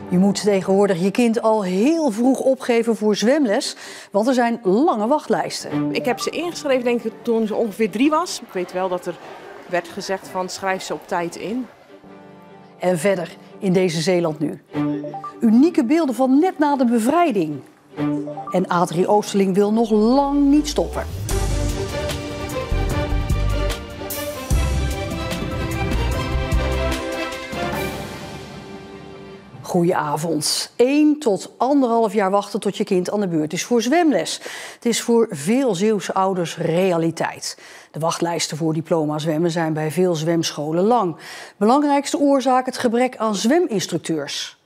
Je moet tegenwoordig je kind al heel vroeg opgeven voor zwemles, want er zijn lange wachtlijsten. Ik heb ze ingeschreven denk ik toen ze ongeveer 3 was. Ik weet wel dat er werd gezegd van schrijf ze op tijd in. En verder in deze Zeeland nu. Unieke beelden van net na de bevrijding. En Adrie Oosterling wil nog lang niet stoppen. Goedenavond. 1 tot 1,5 jaar wachten tot je kind aan de beurt is voor zwemles. Het is voor veel Zeeuwse ouders realiteit. De wachtlijsten voor diploma zwemmen zijn bij veel zwemscholen lang. Belangrijkste oorzaak het gebrek aan zweminstructeurs.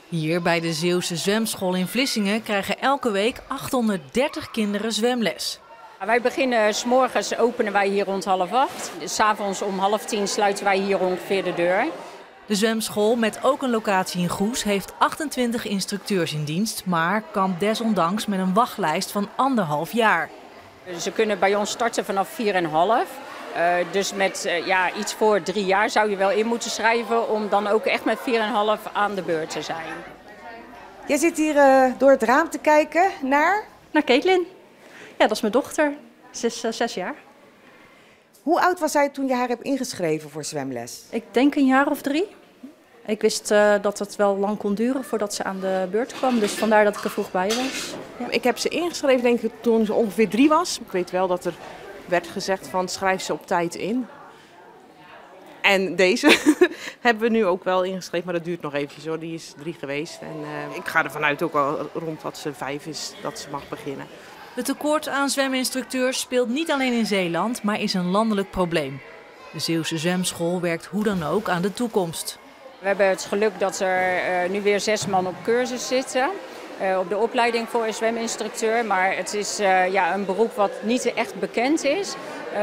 Hier bij de Zeeuwse zwemschool in Vlissingen krijgen elke week 830 kinderen zwemles. Wij beginnen 's morgens openen wij hier rond 7:30. 'S avonds om 9:30 sluiten wij hier ongeveer de deur. De zwemschool, met ook een locatie in Goes, heeft 28 instructeurs in dienst, maar kampt desondanks met een wachtlijst van 1,5 jaar. Ze kunnen bij ons starten vanaf 4,5. Dus met iets voor 3 jaar zou je wel in moeten schrijven om dan ook echt met 4,5 aan de beurt te zijn. Jij zit hier door het raam te kijken naar? Naar Caitlin. Ja, dat is mijn dochter. Ze is 6 jaar. Hoe oud was zij toen je haar hebt ingeschreven voor zwemles? Ik denk een jaar of 3. Ik wist dat het wel lang kon duren voordat ze aan de beurt kwam. Dus vandaar dat ik er vroeg bij was. Ja. Ik heb ze ingeschreven denk ik toen ze ongeveer 3 was. Ik weet wel dat er werd gezegd van schrijf ze op tijd in. En deze hebben we nu ook wel ingeschreven, maar dat duurt nog eventjes hoor. Die is 3 geweest. En ik ga ervan uit ook al rond dat ze 5 is dat ze mag beginnen. Het tekort aan zweminstructeurs speelt niet alleen in Zeeland, maar is een landelijk probleem. De Zeeuwse zwemschool werkt hoe dan ook aan de toekomst. We hebben het geluk dat er nu weer 6 man op cursus zitten. Op de opleiding voor een zweminstructeur. Maar het is een beroep wat niet echt bekend is.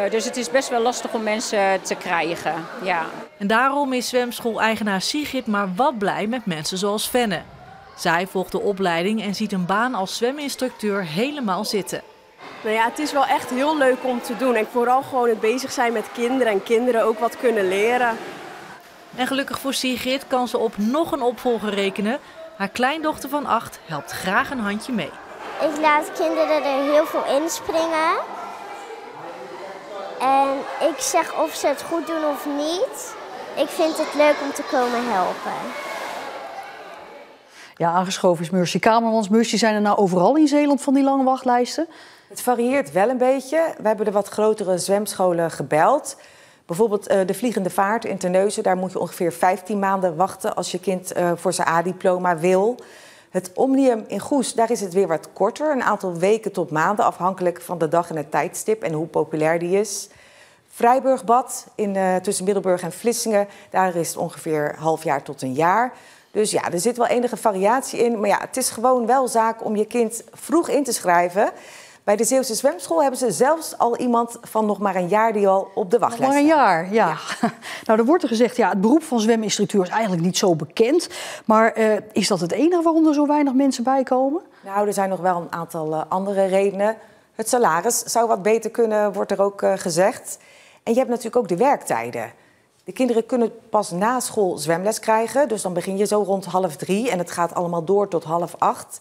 Dus het is best wel lastig om mensen te krijgen. Ja. En daarom is zwemschool-eigenaar Sigrid maar wat blij met mensen zoals Fenne. Zij volgt de opleiding en ziet een baan als zweminstructeur helemaal zitten. Nou ja, het is wel echt heel leuk om te doen. En vooral gewoon het bezig zijn met kinderen en kinderen ook wat kunnen leren. En gelukkig voor Sigrid kan ze op nog een opvolger rekenen. Haar kleindochter van 8 helpt graag een handje mee. Ik laat kinderen er heel veel inspringen. En ik zeg of ze het goed doen of niet. Ik vind het leuk om te komen helpen. Ja, aangeschoven is Mercy Kamermans. Mercy, zijn er nou overal in Zeeland van die lange wachtlijsten? Het varieert wel een beetje. We hebben de wat grotere zwemscholen gebeld. Bijvoorbeeld de Vliegende Vaart in Terneuzen. Daar moet je ongeveer 15 maanden wachten als je kind voor zijn A-diploma wil. Het Omnium in Goes, daar is het weer wat korter. Een aantal weken tot maanden, afhankelijk van de dag en het tijdstip en hoe populair die is. Vrijburgbad tussen Middelburg en Vlissingen, daar is het ongeveer half jaar tot een jaar. Dus ja, er zit wel enige variatie in. Maar ja, het is gewoon wel zaak om je kind vroeg in te schrijven. Bij de Zeeuwse zwemschool hebben ze zelfs al iemand van nog maar een jaar die al op de wachtlijst staat. Nog maar een jaar, ja. Nou, er wordt er gezegd, ja, het beroep van zweminstructeur is eigenlijk niet zo bekend. Maar is dat het enige waarom er zo weinig mensen bij komen? Nou, er zijn nog wel een aantal andere redenen. Het salaris zou wat beter kunnen, wordt er ook gezegd. En je hebt natuurlijk ook de werktijden. De kinderen kunnen pas na school zwemles krijgen. Dus dan begin je zo rond 2:30 en het gaat allemaal door tot 7:30.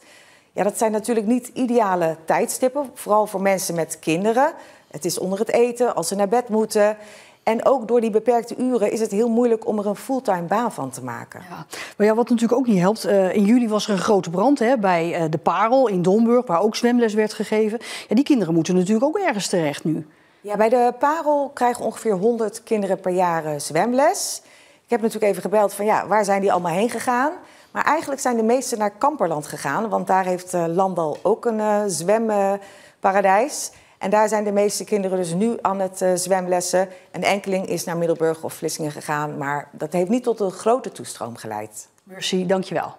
Ja, dat zijn natuurlijk niet ideale tijdstippen, vooral voor mensen met kinderen. Het is onder het eten, als ze naar bed moeten. En ook door die beperkte uren is het heel moeilijk om er een fulltime baan van te maken. Ja. Maar ja, wat natuurlijk ook niet helpt, in juli was er een grote brand bij de Parel in Domburg, waar ook zwemles werd gegeven. Ja, die kinderen moeten natuurlijk ook ergens terecht nu. Ja, bij de Parel krijgen ongeveer 100 kinderen per jaar zwemles. Ik heb natuurlijk even gebeld van ja, waar zijn die allemaal heen gegaan? Maar eigenlijk zijn de meesten naar Kamperland gegaan, want daar heeft Landal ook een zwemparadijs. En daar zijn de meeste kinderen dus nu aan het zwemlessen. Een enkeling is naar Middelburg of Vlissingen gegaan, maar dat heeft niet tot een grote toestroom geleid. Mercy, dankjewel.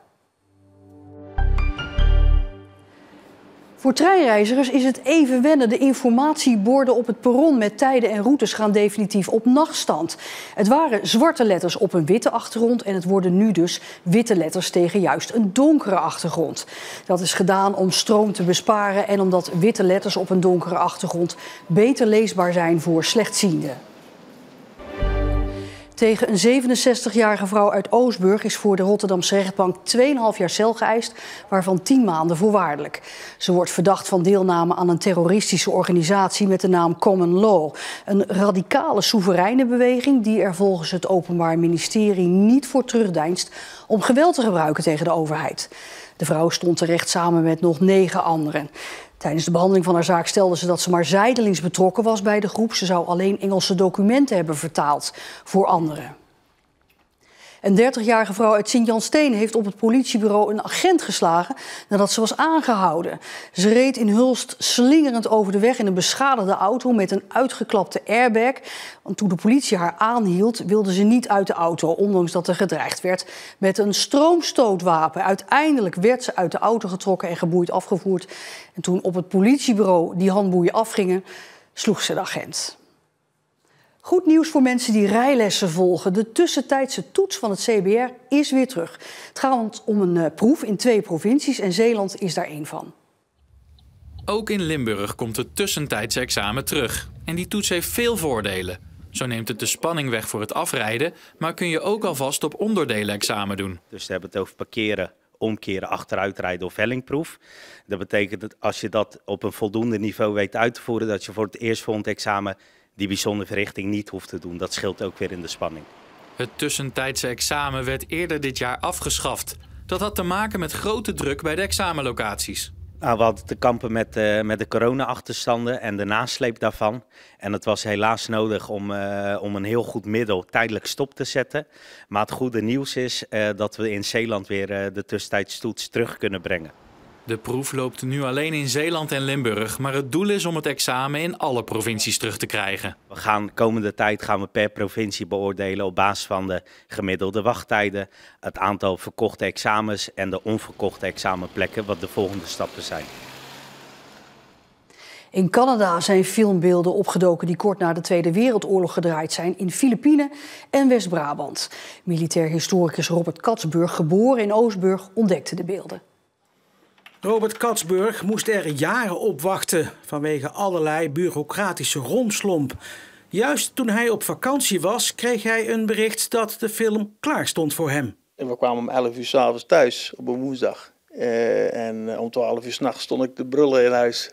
Voor treinreizigers is het even wennen. De informatieborden op het perron met tijden en routes gaan definitief op nachtstand. Het waren zwarte letters op een witte achtergrond en het worden nu dus witte letters tegen juist een donkere achtergrond. Dat is gedaan om stroom te besparen en omdat witte letters op een donkere achtergrond beter leesbaar zijn voor slechtzienden. Tegen een 67-jarige vrouw uit Oostburg is voor de Rotterdamse rechtbank 2,5 jaar cel geëist, waarvan 10 maanden voorwaardelijk. Ze wordt verdacht van deelname aan een terroristische organisatie met de naam Common Law. Een radicale soevereine beweging die er volgens het Openbaar Ministerie niet voor terugdeinst om geweld te gebruiken tegen de overheid. De vrouw stond terecht samen met nog 9 anderen. Tijdens de behandeling van haar zaak stelde ze dat ze maar zijdelings betrokken was bij de groep. Ze zou alleen Engelse documenten hebben vertaald voor anderen. Een 30-jarige vrouw uit Sint-Jan Steen heeft op het politiebureau een agent geslagen nadat ze was aangehouden. Ze reed in Hulst slingerend over de weg in een beschadigde auto met een uitgeklapte airbag. Want toen de politie haar aanhield, wilde ze niet uit de auto, ondanks dat er gedreigd werd met een stroomstootwapen. Uiteindelijk werd ze uit de auto getrokken en geboeid afgevoerd. En toen op het politiebureau die handboeien afgingen, sloeg ze de agent. Goed nieuws voor mensen die rijlessen volgen. De tussentijdse toets van het CBR is weer terug. Het gaat om een proef in 2 provincies en Zeeland is daar 1 van. Ook in Limburg komt het tussentijdse examen terug. En die toets heeft veel voordelen. Zo neemt het de spanning weg voor het afrijden, maar kun je ook alvast op onderdelen-examen doen. Dus we hebben het over parkeren, omkeren, achteruitrijden of hellingproef. Dat betekent dat als je dat op een voldoende niveau weet uit te voeren, dat je voor het eerstvolgende examen die bijzondere verrichting niet hoeft te doen. Dat scheelt ook weer in de spanning. Het tussentijdse examen werd eerder dit jaar afgeschaft. Dat had te maken met grote druk bij de examenlocaties. Nou, we hadden te kampen met de corona-achterstanden en de nasleep daarvan. En het was helaas nodig om een heel goed middel tijdelijk stop te zetten. Maar het goede nieuws is dat we in Zeeland weer de tussentijdse toets terug kunnen brengen. De proef loopt nu alleen in Zeeland en Limburg, maar het doel is om het examen in alle provincies terug te krijgen. Komende tijd gaan we per provincie beoordelen op basis van de gemiddelde wachttijden, het aantal verkochte examens en de onverkochte examenplekken, wat de volgende stappen zijn. In Canada zijn filmbeelden opgedoken die kort na de Tweede Wereldoorlog gedraaid zijn in Filipijnen en West-Brabant. Militair historicus Robert Katsburg, geboren in Oostburg, ontdekte de beelden. Robert Katsburg moest er jaren op wachten vanwege allerlei bureaucratische rompslomp. Juist toen hij op vakantie was, kreeg hij een bericht dat de film klaar stond voor hem. En we kwamen om 11 uur 's avonds thuis op een woensdag. En om 12 uur 's nachts stond ik te brullen in huis,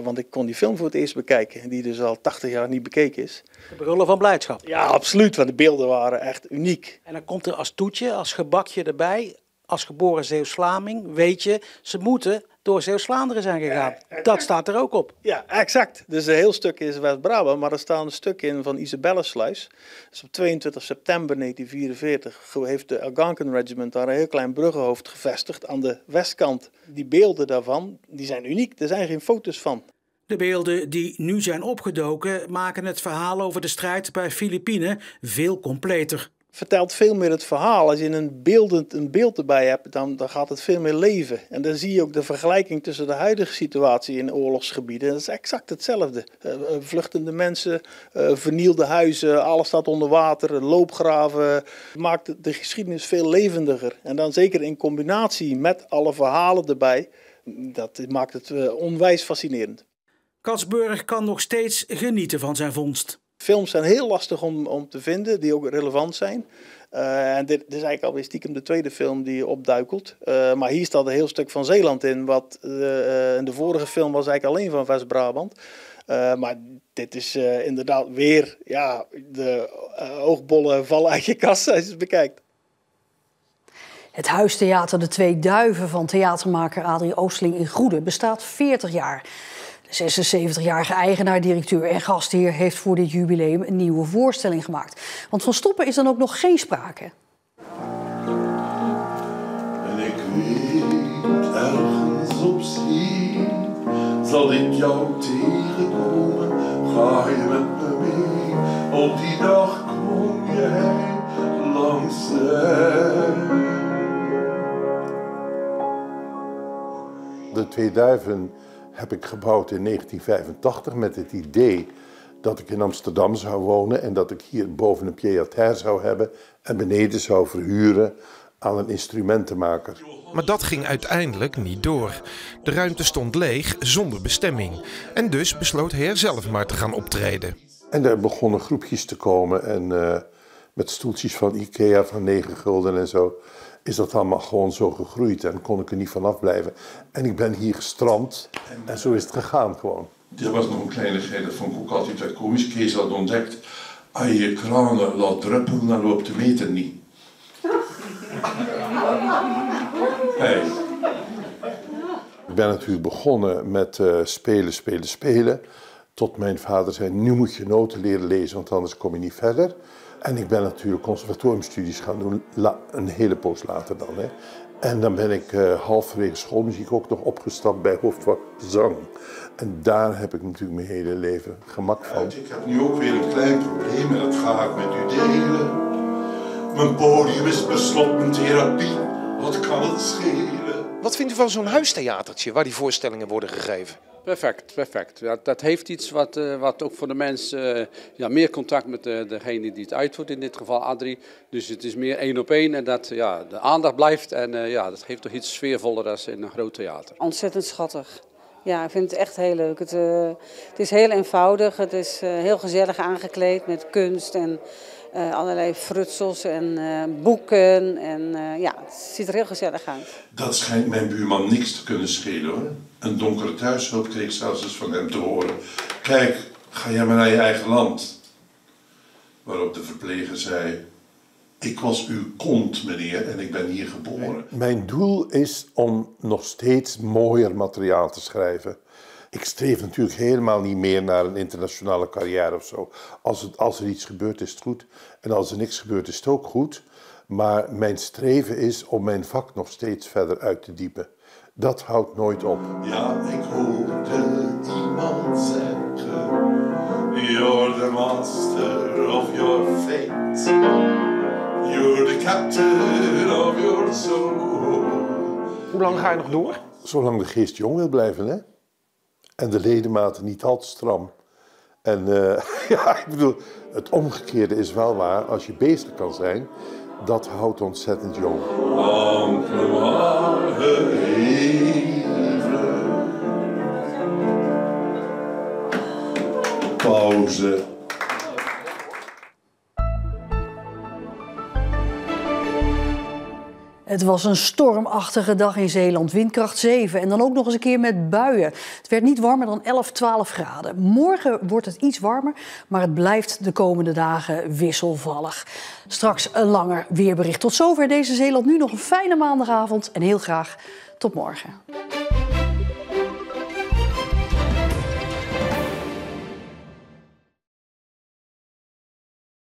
want ik kon die film voor het eerst bekijken, die dus al 80 jaar niet bekeken is. De brullen van blijdschap? Ja, absoluut, want de beelden waren echt uniek. En dan komt er als toetje, als gebakje erbij, als geboren Zeeuws-Vlaming, weet je, ze moeten door Zeeuws-Vlaanderen zijn gegaan. Dat staat er ook op. Ja, exact. Dus een heel stuk is West-Brabant, maar er staat een stuk in van Isabellesluis. Dus op 22 september 1944 heeft de Algonquin Regiment daar een heel klein bruggenhoofd gevestigd aan de westkant. Die beelden daarvan, die zijn uniek. Er zijn geen foto's van. De beelden die nu zijn opgedoken maken het verhaal over de strijd bij Filipijnen veel completer. Vertelt veel meer het verhaal. Als je een beeld erbij hebt, dan gaat het veel meer leven. En dan zie je ook de vergelijking tussen de huidige situatie in oorlogsgebieden. Dat is exact hetzelfde. Vluchtende mensen, vernielde huizen, alles staat onder water, loopgraven. Maakt de geschiedenis veel levendiger. En dan zeker in combinatie met alle verhalen erbij, dat maakt het onwijs fascinerend. Katsburg kan nog steeds genieten van zijn vondst. Films zijn heel lastig om te vinden, die ook relevant zijn. En dit is eigenlijk alweer stiekem de tweede film die opduikelt. Maar hier staat een heel stuk van Zeeland in. In de vorige film was eigenlijk alleen van West-Brabant. Maar dit is inderdaad weer, ja, de oogbollen vallen uit je kast als je het bekijkt. Het Huistheater De Twee Duiven van theatermaker Adrie Oosteling in Goede bestaat 40 jaar. De 76-jarige eigenaar, directeur en gastheer heeft voor dit jubileum een nieuwe voorstelling gemaakt. Want van stoppen is dan ook nog geen sprake. En ik weet, ergens op zee zal ik jou tegenkomen. Ga je met me mee? Op die dag kom je heen langs De Twee Duiven heb ik gebouwd in 1985 met het idee dat ik in Amsterdam zou wonen en dat ik hier boven een pied-à-terre zou hebben en beneden zou verhuren aan een instrumentenmaker. Maar dat ging uiteindelijk niet door. De ruimte stond leeg, zonder bestemming. En dus besloot hij er zelf maar te gaan optreden. En er begonnen groepjes te komen en met stoeltjes van Ikea van 9 gulden en zo, is dat allemaal gewoon zo gegroeid en kon ik er niet van afblijven. En ik ben hier gestrand en zo is het gegaan gewoon. Dit was nog een kleinigheid, dat vond ik ook altijd wat komisch. Kees had ontdekt, als je je kranen laat druppelen, dan loopt de meter niet. Hey. Ik ben natuurlijk begonnen met spelen. Tot mijn vader zei, nu moet je noten leren lezen, want anders kom je niet verder. En ik ben natuurlijk conservatoriumstudies gaan doen, een hele poos later dan. Hè. En dan ben ik halverwege schoolmuziek ook nog opgestapt bij hoofdvak zang. En daar heb ik natuurlijk mijn hele leven gemak van. Ik heb nu ook weer een klein probleem en dat ga ik met u delen. Mijn podium is per slot mijn therapie, wat kan het schelen? Wat vindt u van zo'n huistheatertje waar die voorstellingen worden gegeven? Perfect. Ja, dat heeft iets wat ook voor de mensen meer contact met degene die het uitvoert, in dit geval Adrie. Dus het is meer 1 op 1 en dat de aandacht blijft en dat geeft toch iets sfeervoller dan in een groot theater. Ontzettend schattig. Ja, ik vind het echt heel leuk. Het is heel eenvoudig, het is heel gezellig aangekleed met kunst en allerlei frutsels en boeken. En het ziet er heel gezellig uit. Dat schijnt mijn buurman niks te kunnen schelen hoor. Een donkere thuishulp kreeg ik zelfs eens van hem te horen. Kijk, ga jij maar naar je eigen land. Waarop de verpleger zei, ik was uw kont meneer en ik ben hier geboren. Mijn doel is om nog steeds mooier materiaal te schrijven. Ik streef natuurlijk helemaal niet meer naar een internationale carrière of zo. Als er iets gebeurt is het goed en als er niks gebeurt is het ook goed. Maar mijn streven is om mijn vak nog steeds verder uit te diepen. Dat houdt nooit op. Ja, ik hoorde iemand zeggen, you're the master of your fate. You're the captain of your soul. Hoe lang ga je nog door? Zolang de geest jong wil blijven, hè? En de ledematen niet al te stram. En ik bedoel, het omgekeerde is wel waar. Als je bezig kan zijn, dat houdt ontzettend jong. Pauze. Het was een stormachtige dag in Zeeland, windkracht 7 en dan ook nog eens een keer met buien. Het werd niet warmer dan 11, 12 graden. Morgen wordt het iets warmer, maar het blijft de komende dagen wisselvallig. Straks een langer weerbericht. Tot zover deze Zeeland nu nog een fijne maandagavond en heel graag tot morgen.